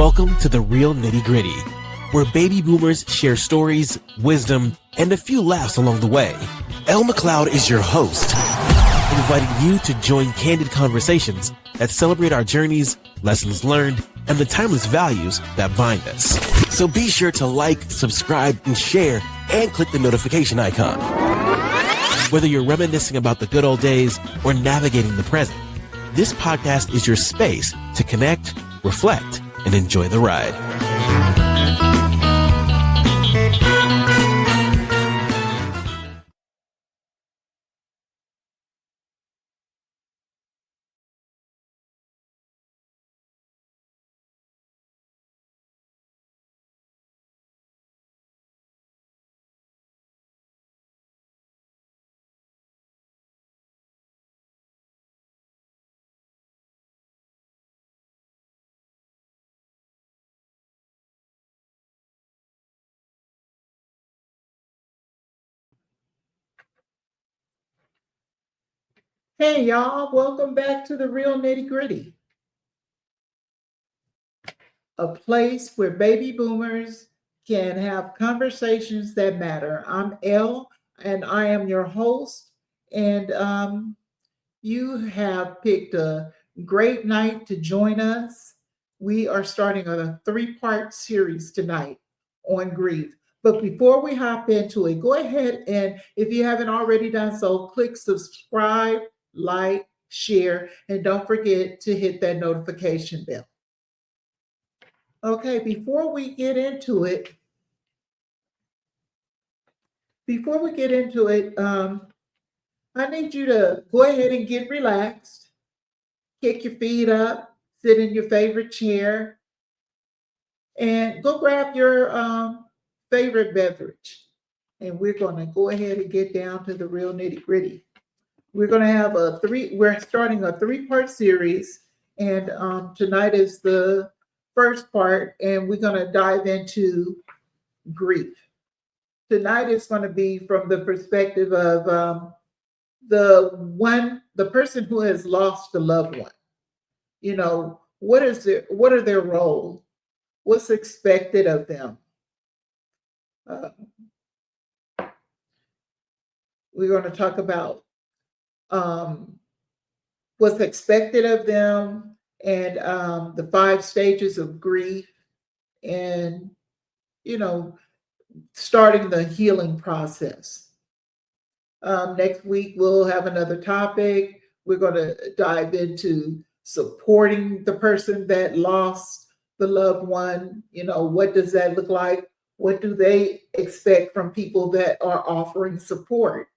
Welcome to the real nitty-gritty, where baby boomers share stories, wisdom, and a few laughs along the way. Elle McLeod is your host, inviting you to join candid conversations that celebrate our journeys, lessons learned, and the timeless values that bind us. So be sure to like, subscribe, and share, and click the notification icon. Whether you're reminiscing about the good old days or navigating the present, this podcast is your space to connect, reflect, and enjoy the ride. Hey y'all, welcome back to the Real Nitty Gritty, a place where baby boomers can have conversations that matter. I'm Elle, and I am your host, and you have picked a great night to join us. We are starting a three-part series tonight on grief. But before we hop into it, go ahead and if you haven't already done so, click subscribe, like, share, and don't forget to hit that notification bell. Okay, before we get into it, I need you to go ahead and get relaxed, kick your feet up, sit in your favorite chair, and go grab your favorite beverage. And we're going to go ahead and get down to the real nitty gritty. We're starting a three-part series, and tonight is the first part, and we're going to dive into grief. Tonight is going to be from the perspective of the person who has lost a loved one. You know, what are their role? What's expected of them? We're going to talk about what's expected of them and the 5 stages of grief, and starting the healing process. Next week we'll have another topic. We're going to dive into supporting the person that lost the loved one. What does that look like? What do they expect from people that are offering support?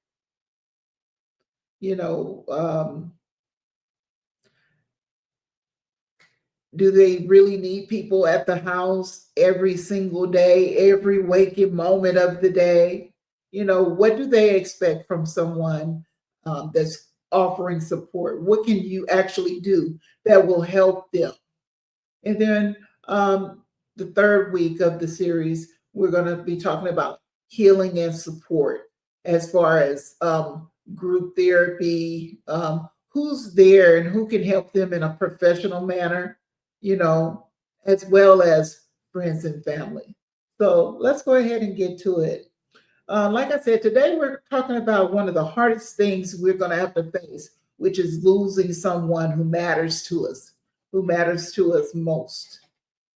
Do they really need people at the house every single day, every waking moment of the day? What do they expect from someone that's offering support? What can you actually do that will help them? And then the third week of the series, we're going to be talking about healing and support as far as group therapy, who's there and who can help them in a professional manner, as well as friends and family. So let's go ahead and get to it. Like I said, today we're talking about one of the hardest things we're going to have to face, which is losing someone who matters to us most.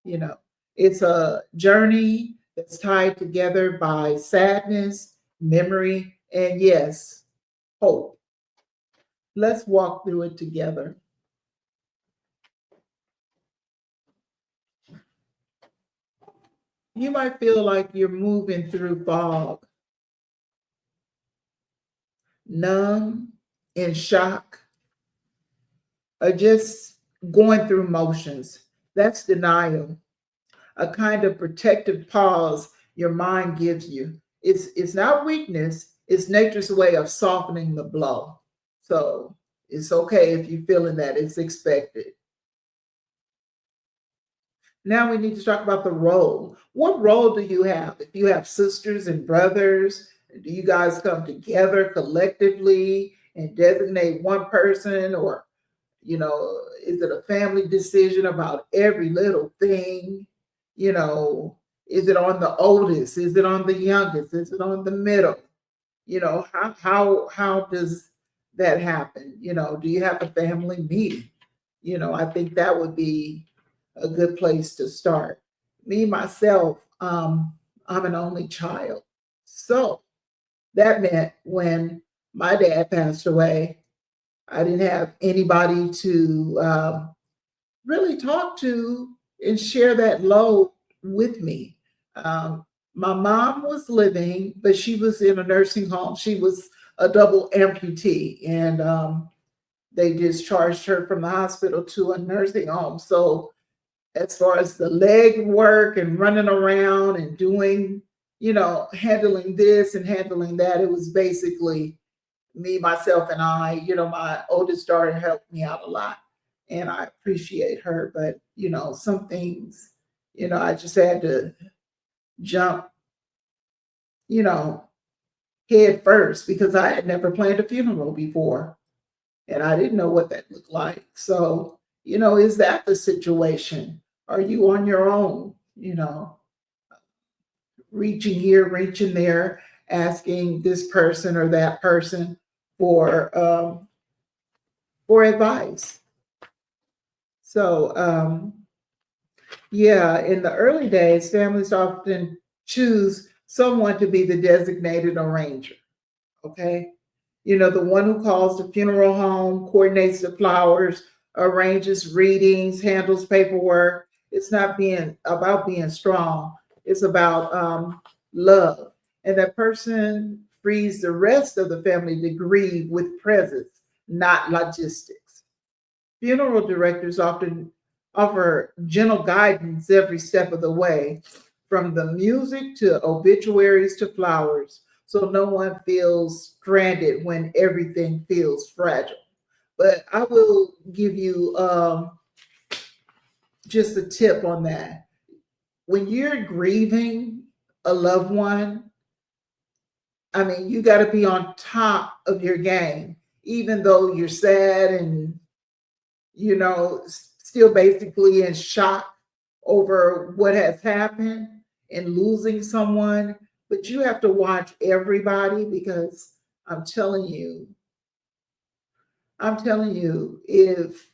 It's a journey that's tied together by sadness, memory, and yes, hope. Let's walk through it together. You might feel like you're moving through fog, numb, in shock, or just going through motions. That's denial, a kind of protective pause your mind gives you. It's not weakness, it's nature's way of softening the blow. So it's okay if you're feeling that, it's expected. Now we need to talk about the role. What role do you have? If you have sisters and brothers, do you guys come together collectively and designate one person, or Is it a family decision about every little thing? You know, is it on the oldest? Is it on the youngest? Is it on the middle? How does that happen? Do you have a family meeting? I think that would be a good place to start. Me myself, I'm an only child, so that meant when my dad passed away, I didn't have anybody to really talk to and share that load with me. Um, my mom was living, but she was in a nursing home. She was a double amputee, and they discharged her from the hospital to a nursing home. So, as far as the leg work and running around and doing, handling this and handling that, it was basically me, myself, and I. My oldest daughter helped me out a lot, and I appreciate her. But some things, I just had to jump, you know, head first because I had never planned a funeral before, and I didn't know what that looked like. So, is that the situation? Are you on your own? Reaching here, reaching there, asking this person or that person for advice. So, yeah, in the early days, families often choose someone to be the designated arranger. Okay. The one who calls the funeral home, coordinates the flowers, arranges readings, handles paperwork. It's not being about being strong, it's about love. And that person frees the rest of the family to grieve with presence, not logistics. Funeral directors often offer gentle guidance every step of the way, from the music to obituaries to flowers, so no one feels stranded when everything feels fragile. But I will give you just a tip on that. When you're grieving a loved one, I mean, you got to be on top of your game, even though you're sad and still basically in shock over what has happened and losing someone. But you have to watch everybody because I'm telling you, if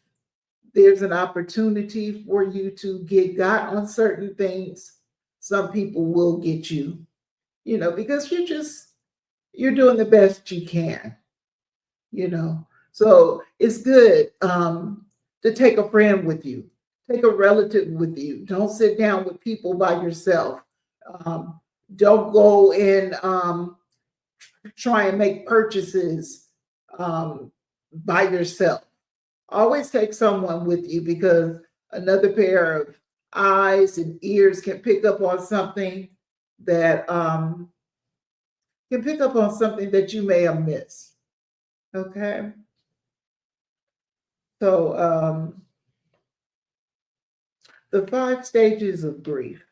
there's an opportunity for you to get got on certain things, some people will get you, because you're doing the best you can, you know. So it's good to take a friend with you, take a relative with you. Don't sit down with people by yourself. Um, don't go and try and make purchases by yourself. Always take someone with you because another pair of eyes and ears can pick up on something that you may have missed. Okay. So, the 5 stages of grief.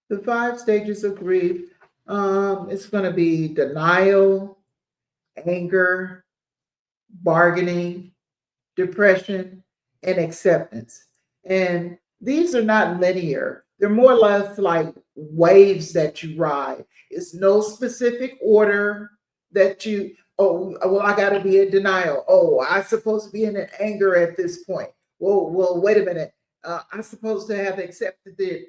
The 5 stages of grief, it's going to be denial, anger, bargaining, depression, and acceptance. And these are not linear. They're more or less like waves that you ride. It's no specific order that oh, well, I got to be in denial. Oh, I'm supposed to be in anger at this point. Well, wait a minute. I'm supposed to have accepted the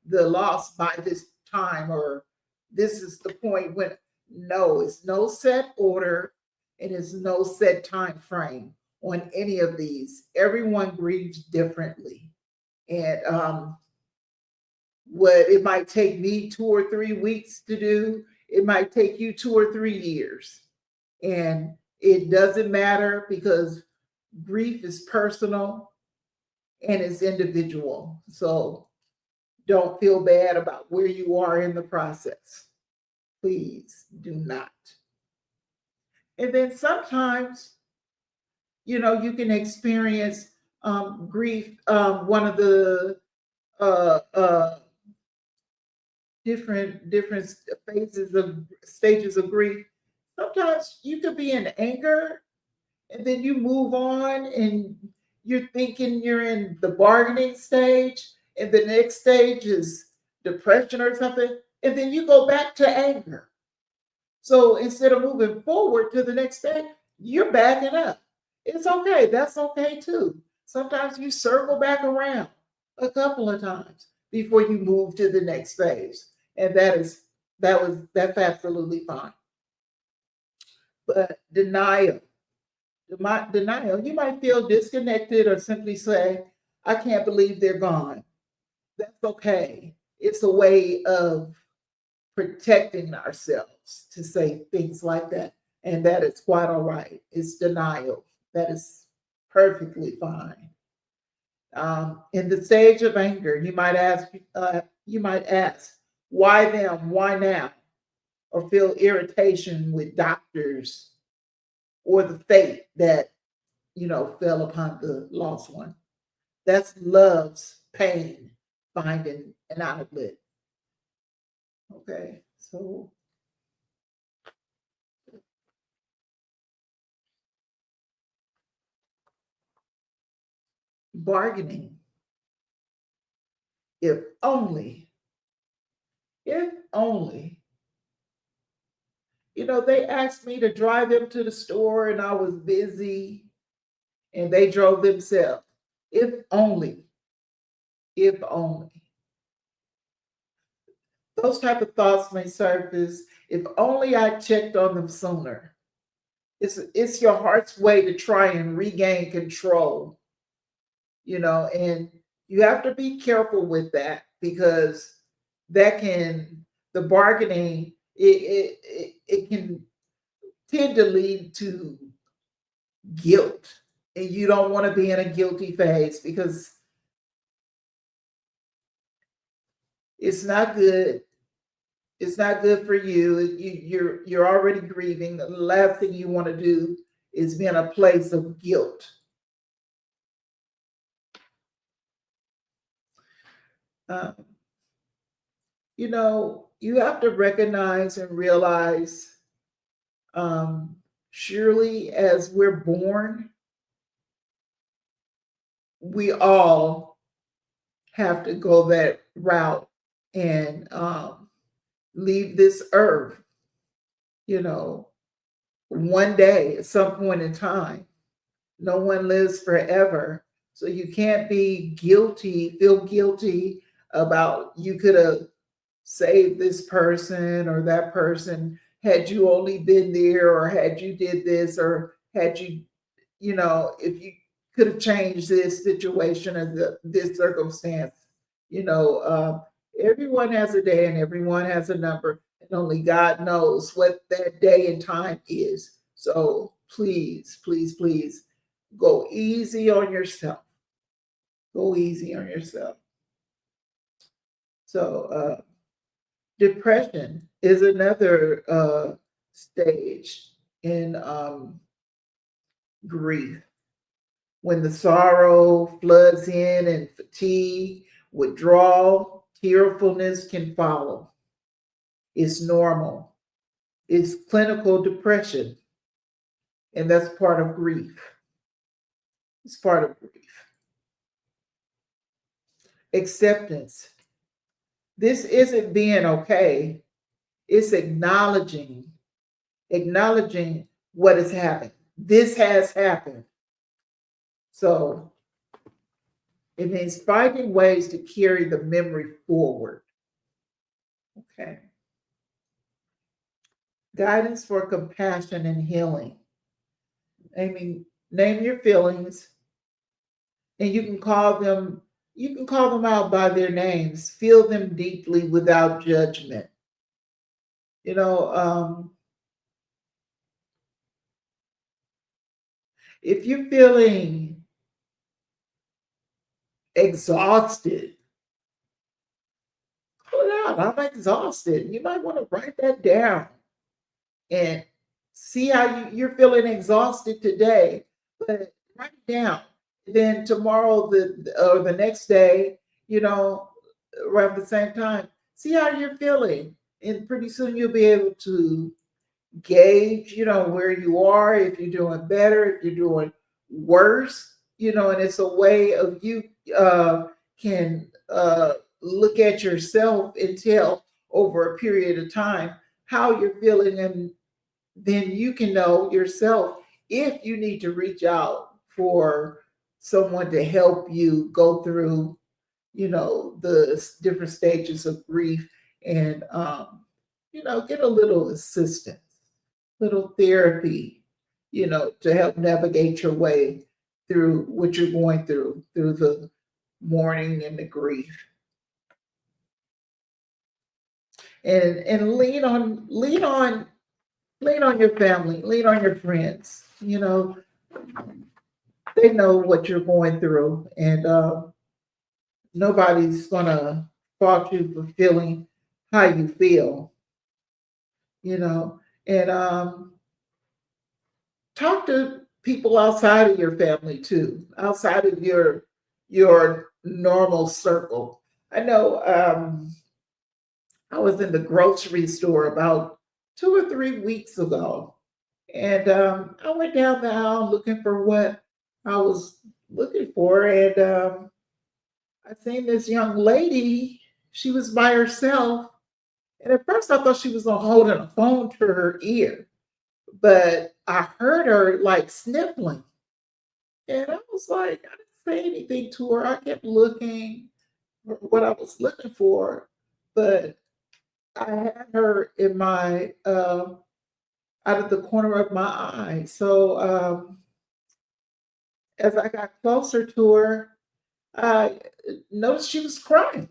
loss by this time, or this is the point when. No, it's no set order, and it's no set time frame on any of these. Everyone grieves differently. And what it might take me 2 or 3 weeks to do, it might take you 2 or 3 years. And it doesn't matter because grief is personal and it's individual. So don't feel bad about where you are in the process. Please do not. And then sometimes, you can experience grief. One of the uh, uh, different phases of stages of grief. Sometimes you could be in anger and then you move on and you're thinking you're in the bargaining stage, and the next stage is depression or something, and then you go back to anger. So instead of moving forward to the next stage, you're backing up. It's okay. That's okay too. Sometimes you circle back around a couple of times before you move to the next phase. And that's absolutely fine. But denial, you might feel disconnected or simply say, I can't believe they're gone. That's okay. It's a way of protecting ourselves to say things like that. And that is quite all right. It's denial. That is perfectly fine. In the stage of anger, you might ask, why them? Why now? Or feel irritation with doctors or the fate that fell upon the lost one. That's love's pain finding an outlet. Okay, so bargaining. If only, if only, they asked me to drive them to the store and I was busy and they drove themselves. If only, if only. Those type of thoughts may surface. If only I checked on them sooner. It's your heart's way to try and regain control, and you have to be careful with that because that can the bargaining it can tend to lead to guilt, and you don't want to be in a guilty phase because it's not good. It's not good for you. You're already grieving. The last thing you want to do is be in a place of guilt. Um, you have to recognize and realize, surely as we're born, we all have to go that route and leave this earth, you know, one day at some point in time. No one lives forever. So you can't feel guilty about you could have saved this person or that person had you only been there or had you did this or had you, if you could have changed this situation or this circumstance. You know, everyone has a day and everyone has a number, and only God knows what that day and time is. So please, please, please go easy on yourself. Go easy on yourself. So, depression is another stage in grief. When the sorrow floods in and fatigue, withdrawal, tearfulness can follow. It's normal. It's clinical depression, and that's part of grief. It's part of grief. Acceptance. This isn't being okay. It's acknowledging what has happened. This has happened. So it means finding ways to carry the memory forward. Okay. Guidance for compassion and healing. Name your feelings, and you can call them out by their names. Feel them deeply without judgment. You know, if you're feeling exhausted, call it out. I'm exhausted. You might want to write that down and see how you're feeling exhausted today, but write it down. Then tomorrow, or the next day, around the same time, see how you're feeling, and pretty soon you'll be able to gauge, where you are, if you're doing better, if you're doing worse, and it's a way of you can look at yourself and tell over a period of time how you're feeling, and then you can know yourself if you need to reach out for someone to help you go through, the different stages of grief, and get a little assistance, little therapy, to help navigate your way through what you're going through the mourning and the grief. And lean on your family, lean on your friends. They know what you're going through, and nobody's gonna fault you for feeling how you feel, you know. And talk to people outside of your family too, outside of your normal circle. I know I was in the grocery store about 2 or 3 weeks ago, and I went down the aisle looking for what I was looking for, and I seen this young lady. She was by herself, and at first I thought she was holding a phone to her ear, but I heard her like sniffling, and I was like, I didn't say anything to her. I kept looking for what I was looking for, but I had her in my out of the corner of my eye. So as I got closer to her, I noticed she was crying.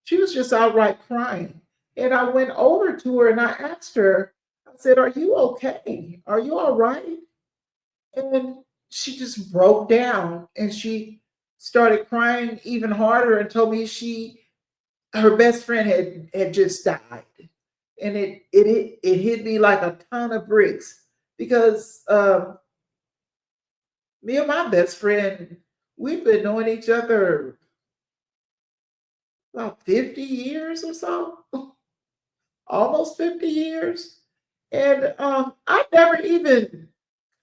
She was just outright crying. And I went over to her and I asked her, I said, "Are you okay? Are you all right?" And she just broke down and she started crying even harder and told me her best friend had just died. And it hit me like a ton of bricks because me and my best friend, we've been knowing each other about 50 years or so, almost 50 years. And I never even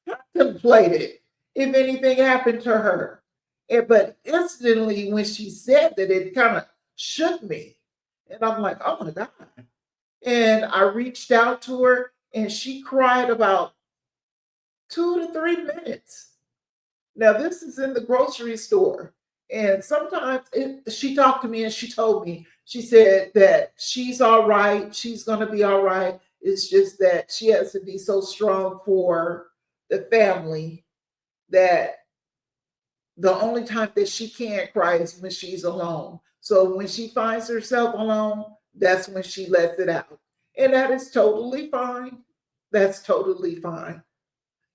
contemplated if anything happened to her. But instantly, when she said that, it kind of shook me. And I'm like, oh my God. And I reached out to her, and she cried about 2 to 3 minutes. Now, this is in the grocery store. And sometimes she talked to me and she told me, she said that she's all right. She's going to be all right. It's just that she has to be so strong for the family that the only time that she can't cry is when she's alone. So when she finds herself alone, that's when she lets it out. And that is totally fine. That's totally fine.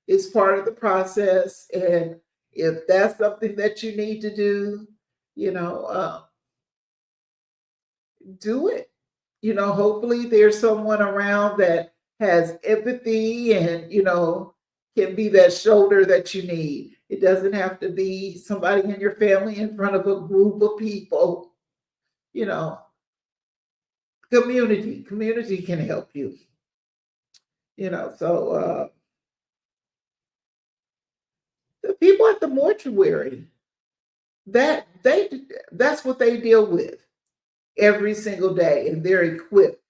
It's part of the process. And if that's something that you need to do, you know, uh, do it. Hopefully there's someone around that has empathy and, can be that shoulder that you need. It doesn't have to be somebody in your family in front of a group of people. You know, community can help you. So the people at the mortuary, that they that's what they deal with every single day, and they're equipped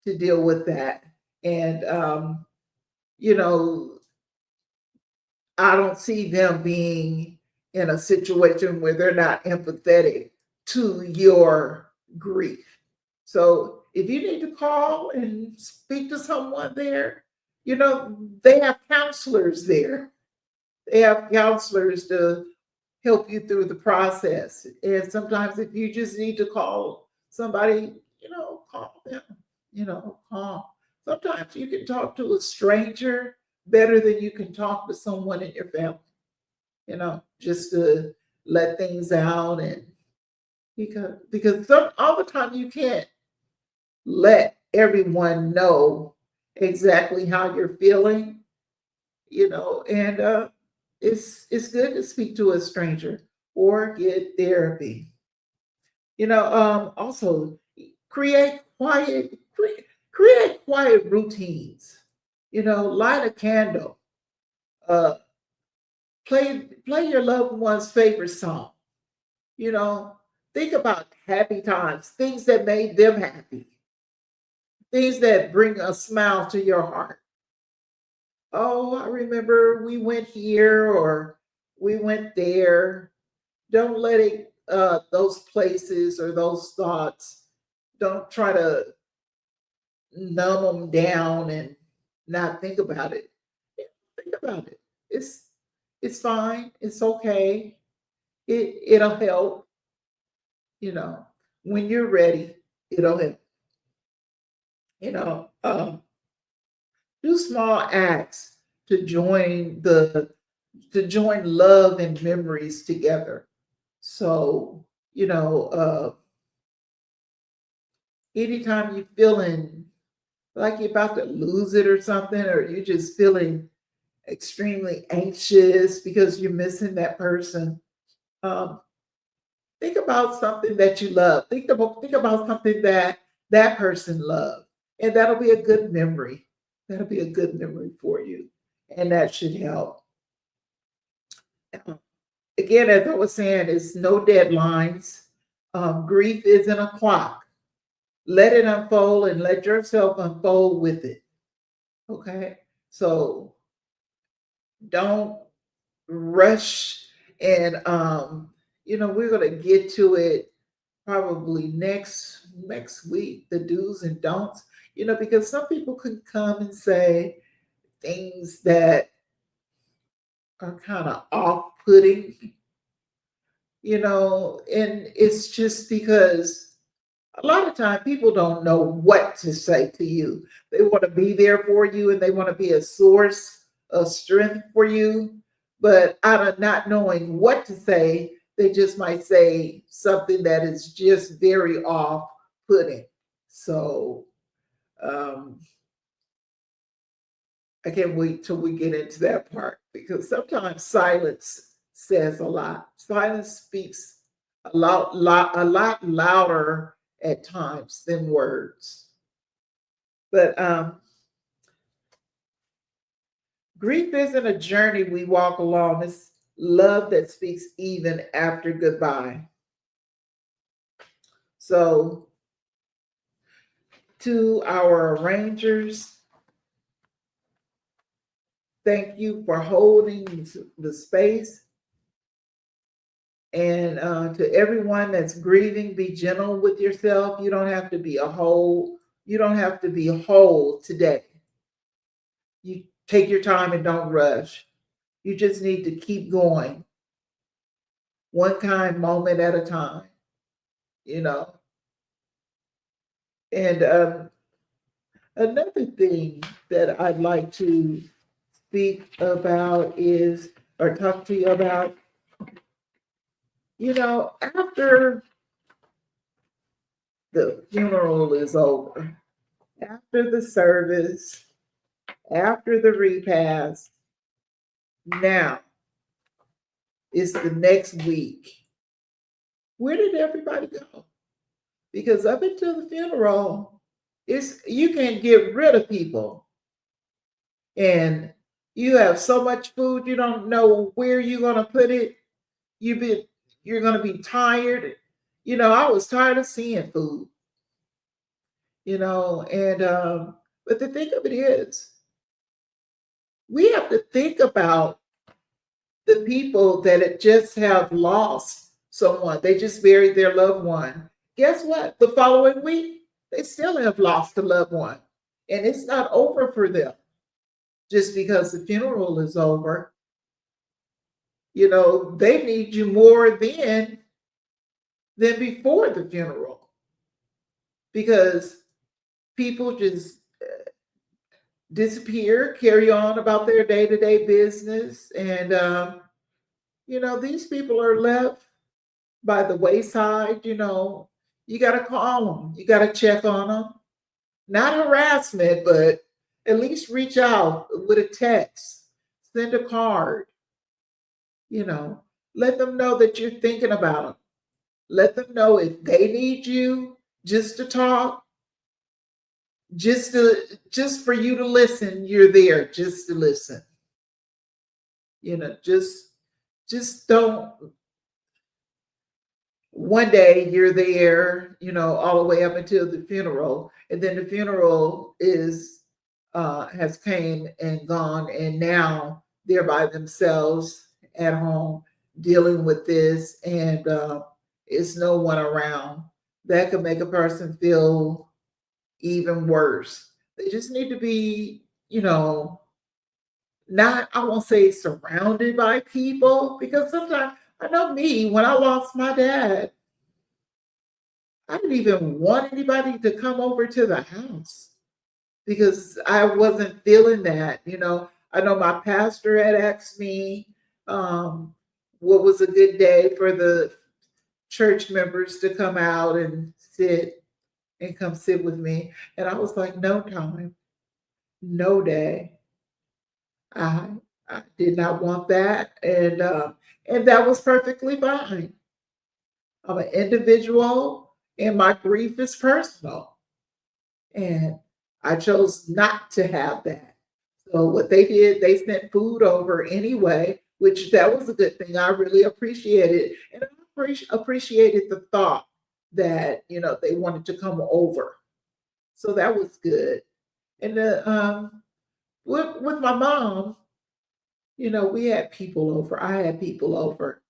to deal with that. And you know, I don't see them being in a situation where they're not empathetic to your grief. So if you need to call and speak to someone there, they have counselors there. They have counselors to help you through the process. And sometimes if you just need to call somebody, call them, call. Sometimes you can talk to a stranger better than you can talk to someone in your family, just to let things out. And because all the time you can't let everyone know exactly how you're feeling, and it's good to speak to a stranger or get therapy. Also create quiet routines. Light a candle, uh, play your loved one's favorite song. You know, think about happy times, things that made them happy, things that bring a smile to your heart. Oh, I remember we went here or we went there. Don't let it those places or those thoughts, don't try to numb them down and not think about it. Yeah, think about it. It's fine. It's okay. It'll help. You know, when you're ready, it'll help. You know, do small acts to join love and memories together. So anytime you're feeling like you're about to lose it or something, or you're just feeling extremely anxious because you're missing that person, um, think about something that you love. Think about something that that person loved, and that'll be a good memory. That'll be a good memory for you, and that should help. Again, as I was saying, it's no deadlines. Grief isn't a clock. Let it unfold and let yourself unfold with it. Okay, so don't rush. And we're going to get to it probably next week, the do's and don'ts. Because some people can come and say things that are kind of off-putting, and it's just because a lot of time people don't know what to say to you. They want to be there for you and they want to be a source of strength for you. But out of not knowing what to say, they just might say something that is just very off putting. So um, I can't wait till we get into that part because sometimes silence says a lot. Silence speaks a lot louder at times than words. But grief isn't a journey we walk along. It's love that speaks even after goodbye. So to our arrangers, thank you for holding the space. And to everyone that's grieving, be gentle with yourself. You don't have to be a whole. You don't have to be whole today. You take your time and don't rush. You just need to keep going, one kind moment at a time. You know. And another thing that I'd like to speak about is, or talk to you about, after the funeral is over, after the service, after the repast, now is the next week. Where did everybody go? Because up until the funeral, you can get rid of people, and you have so much food you don't know where you're gonna put it. You're gonna be tired. I was tired of seeing food. And but the thing of it is, we have to think about the people that just have lost someone. They just buried their loved one. Guess what? The following week, they still have lost a loved one. And it's not over for them just because the funeral is over. They need you more then than before the funeral because people just disappear, carry on about their day to day business. And, these people are left by the wayside. You got to call them, you got to check on them. Not harassment, but at least reach out with a text, send a card, you know, let them know that you're thinking about them. Let them know if they need you just to talk, just for you to listen. You're there just to listen. Just don't. One day you're there, all the way up until the funeral, and then the funeral is has came and gone, and now they're by themselves at home dealing with this, and it's no one around. That could make a person feel even worse. They just need to be, not, I won't say surrounded by people, because sometimes, I know me, when I lost my dad, I didn't even want anybody to come over to the house because I wasn't feeling that. I know my pastor had asked me what was a good day for the church members to come out and come sit with me. And I was like, no time, no day. I, I did not want that. And that was perfectly fine. I'm an individual and my grief is personal. And I chose not to have that. So what they did, they sent food over anyway, which that was a good thing. I really appreciated, and I appreciated the thought that they wanted to come over. So that was good. And with my mom, we had people over. I had people over,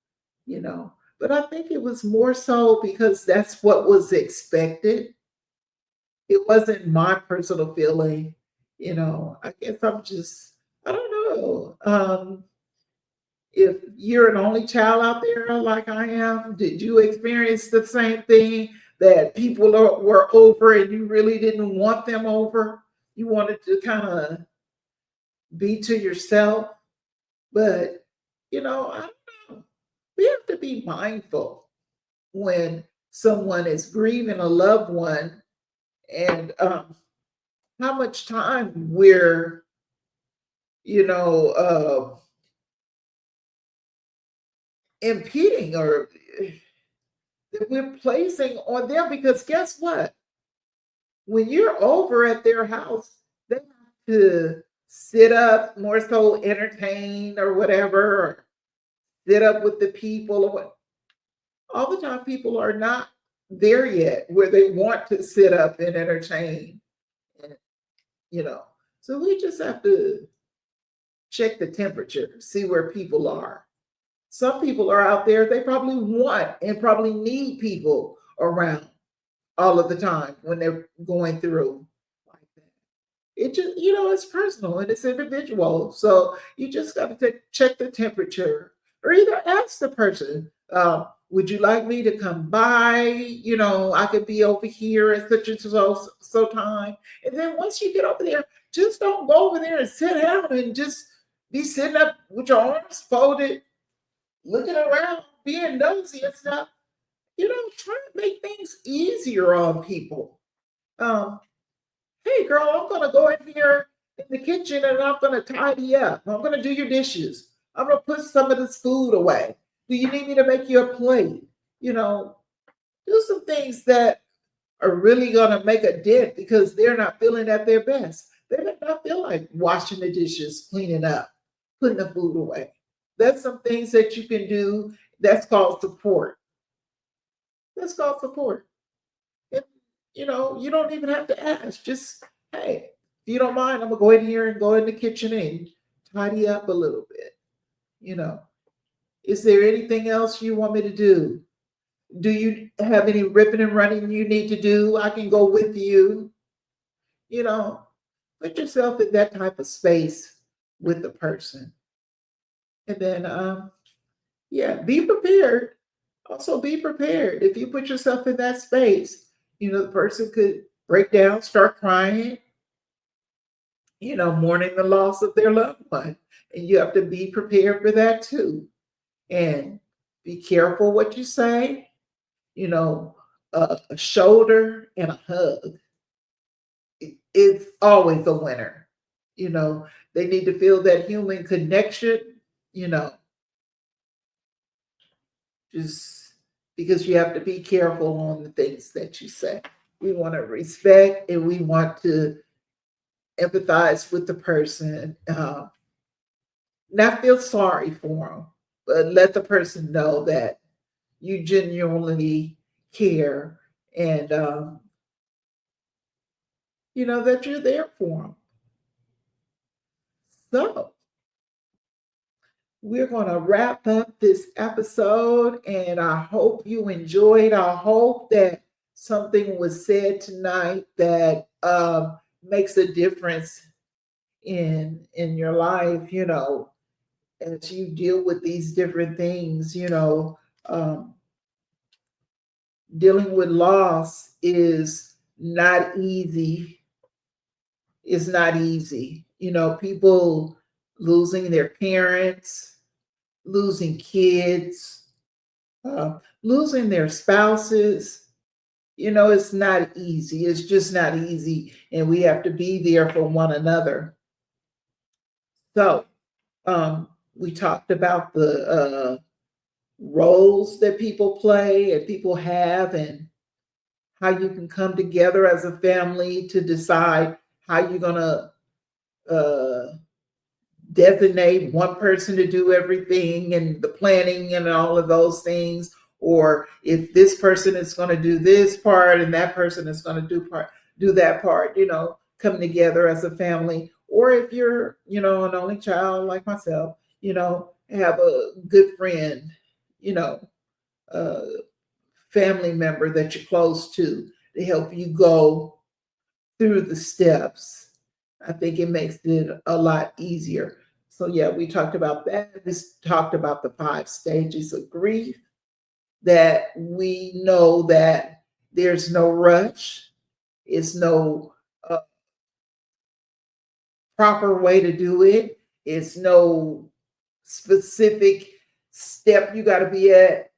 you know, but I think it was more so because that's what was expected. It wasn't my personal feeling. I guess I don't know. If you're an only child out there like I am, did you experience the same thing, that people were over and you really didn't want them over? You wanted to kind of be to yourself, but I don't know. We have to be mindful when someone is grieving a loved one, and how much time we're you know impeding, or that we're placing on them, because guess what, when you're over at their house, they have to sit up, more so entertain or whatever, or sit up with the people, or what. All the time people are not there yet where they want to sit up and entertain, and, you know so we just have to check the temperature, see where people are. Some people are out there, they probably want and probably need people around all of the time when they're going through like that. It just, it's personal and it's individual. So you just got to check the temperature, or either ask the person, would you like me to come by? I could be over here at such and so time. And then once you get over there, just don't go over there and sit down and just be sitting up with your arms folded, looking around, being nosy and stuff. Try to make things easier on people. Um, hey, girl, I'm going to go in here in the kitchen and I'm going to tidy up. I'm going to do your dishes. I'm going to put some of this food away. Do you need me to make you a plate? You know, do some things that are really going to make a dent, because they're not feeling at their best. They may not feel like washing the dishes, cleaning up, putting the food away. That's some things that you can do. That's called support. That's called support. And, you don't even have to ask. Just, hey, if you don't mind, I'm going to go in here and go in the kitchen and tidy up a little bit. You know, is there anything else you want me to do? Do you have any ripping and running you need to do? I can go with you. You know, put yourself in that type of space with the person. And then, yeah, be prepared. Also, be prepared. If you put yourself in that space, the person could break down, start crying, mourning the loss of their loved one. And you have to be prepared for that too. And be careful what you say. You know, a shoulder and a hug is always a winner. They need to feel that human connection, you know, just because you have to be careful on the things that you say. We want to respect, and we want to empathize with the person. Not feel sorry for them, but let the person know that you genuinely care, and that you're there for them. So we're going to wrap up this episode, and I hope you enjoyed. I hope that something was said tonight that makes a difference in your life, as you deal with these different things. Dealing with loss is not easy. It's not easy. People losing their parents, losing kids, losing their spouses. It's not easy. It's just not easy. And we have to be there for one another. So we talked about the roles that people play and people have, and how you can come together as a family to decide how you're going to designate one person to do everything and the planning and all of those things, or if this person is going to do this part and that person is going to do that part, come together as a family. Or if you're, an only child like myself, have a good friend, a family member that you're close to help you go through the steps. I think it makes it a lot easier. So yeah, we talked about that. We talked about the 5 stages of grief, that we know that there's no rush. It's no proper way to do it. It's no specific step you got to be at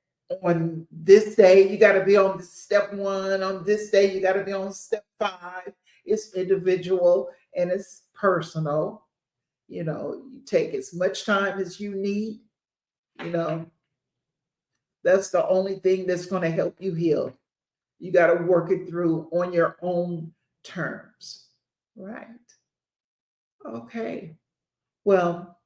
on this day. You got to be on step 1. On this day, you got to be on step 5. It's individual and it's personal. You take as much time as you need. That's the only thing that's going to help you heal. You got to work it through on your own terms. Right. Okay. Well,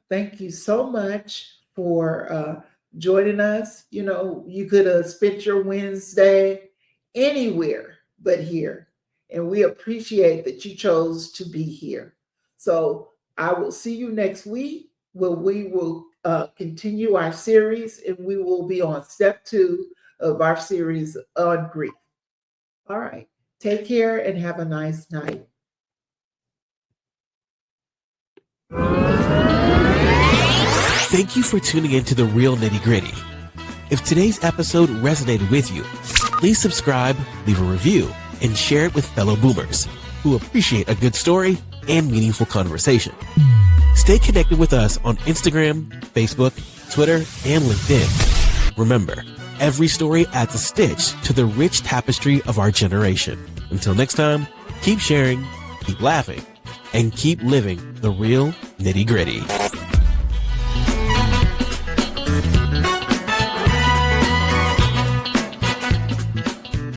thank you so much for joining us. You could have spent your Wednesday anywhere but here. And we appreciate that you chose to be here. So I will see you next week, where we will continue our series, and we will be on step 2 of our series on grief. All right. Take care and have a nice night. Thank you for tuning in to The Real Nitty Gritty. If today's episode resonated with you, please subscribe, leave a review, and share it with fellow boomers who appreciate a good story and meaningful conversation. Stay connected with us on Instagram, Facebook, Twitter, and LinkedIn. Remember, every story adds a stitch to the rich tapestry of our generation. Until next time, keep sharing, keep laughing, and keep living the real nitty gritty.